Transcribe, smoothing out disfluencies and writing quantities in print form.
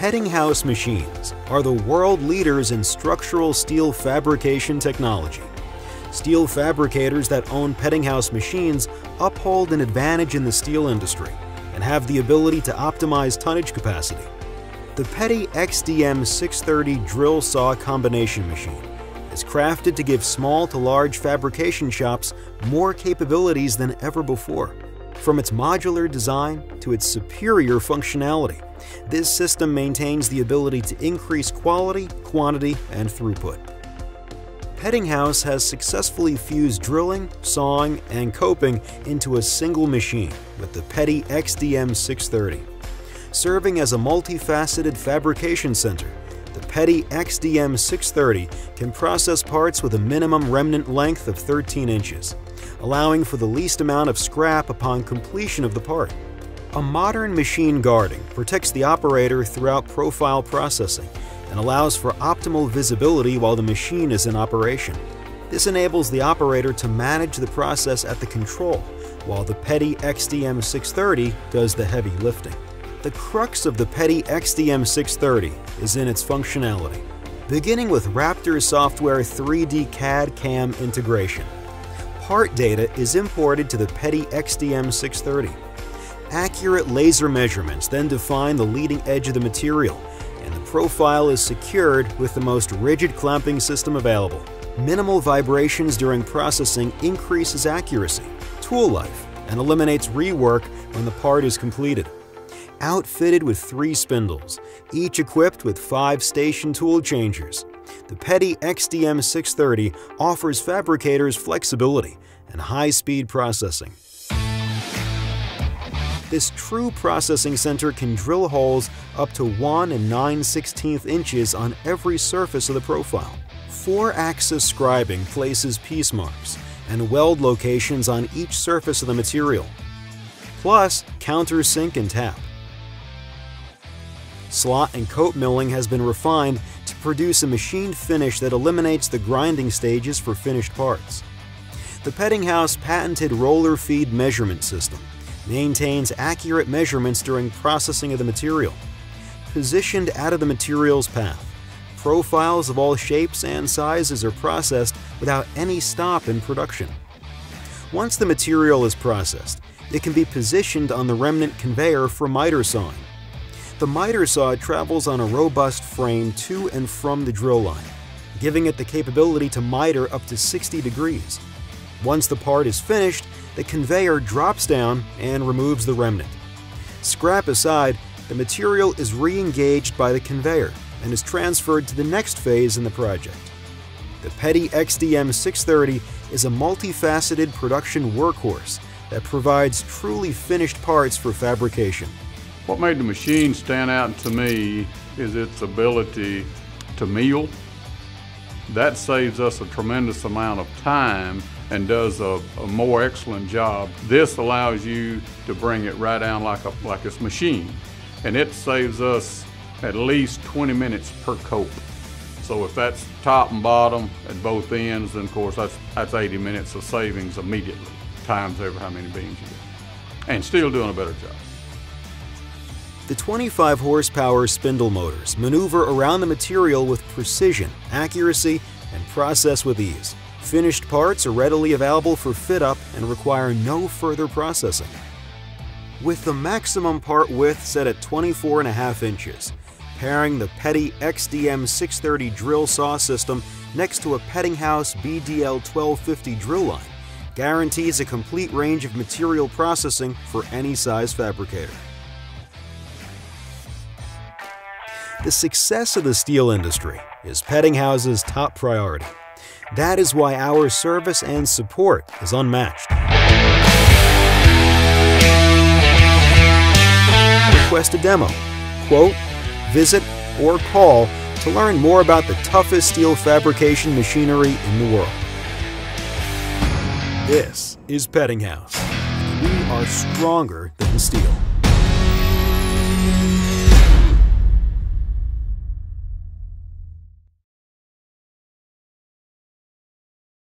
Peddinghaus machines are the world leaders in structural steel fabrication technology. Steel fabricators that own Peddinghaus machines uphold an advantage in the steel industry and have the ability to optimize tonnage capacity. The Peddi XDM-630 drill saw combination machine is crafted to give small to large fabrication shops more capabilities than ever before. From its modular design to its superior functionality, this system maintains the ability to increase quality, quantity, and throughput. Peddinghaus has successfully fused drilling, sawing, and coping into a single machine with the Peddi XDM-630. Serving as a multifaceted fabrication center, the Peddi XDM-630 can process parts with a minimum remnant length of 13 inches, allowing for the least amount of scrap upon completion of the part. A modern machine guarding protects the operator throughout profile processing and allows for optimal visibility while the machine is in operation. This enables the operator to manage the process at the control, while the Peddi XDM-630 does the heavy lifting. The crux of the Peddi XDM-630 is in its functionality, beginning with Raptor Software 3D CAD/CAM integration. Part data is imported to the Peddi XDM-630. Accurate laser measurements then define the leading edge of the material, and the profile is secured with the most rigid clamping system available. Minimal vibrations during processing increases accuracy, tool life, and eliminates rework when the part is completed. Outfitted with 3 spindles, each equipped with 5 station tool changers, the Peddi XDM-630 offers fabricators flexibility and high-speed processing. This true processing center can drill holes up to 1 9/16 inches on every surface of the profile. 4-axis scribing places piece marks and weld locations on each surface of the material, plus countersink and tap. Slot and coat milling has been refined to produce a machined finish that eliminates the grinding stages for finished parts. The Peddinghaus patented roller feed measurement system maintains accurate measurements during processing of the material. Positioned out of the material's path, profiles of all shapes and sizes are processed without any stop in production. Once the material is processed, it can be positioned on the remnant conveyor for miter sawing. The miter saw travels on a robust frame to and from the drill line, giving it the capability to miter up to 60 degrees. Once the part is finished, the conveyor drops down and removes the remnant. Scrap aside, the material is re-engaged by the conveyor and is transferred to the next phase in the project. The Peddi XDM-630 is a multifaceted production workhorse that provides truly finished parts for fabrication. What made the machine stand out to me is its ability to mill. That saves us a tremendous amount of time and does a more excellent job. This allows you to bring it right down like it's machine, and it saves us at least 20 minutes per coat. So if that's top and bottom at both ends, then of course that's 80 minutes of savings immediately, times over how many beams you get, and still doing a better job. The 25 horsepower spindle motors maneuver around the material with precision, accuracy, and process with ease. Finished parts are readily available for fit-up and require no further processing. With the maximum part width set at 24.5 inches, pairing the Peddi XDM-630 drill saw system next to a Peddinghaus BDL-1250 drill line guarantees a complete range of material processing for any size fabricator. The success of the steel industry is Peddinghaus's top priority. That is why our service and support is unmatched. Request a demo, quote, visit, or call to learn more about the toughest steel fabrication machinery in the world. This is Peddinghaus. We are stronger than steel.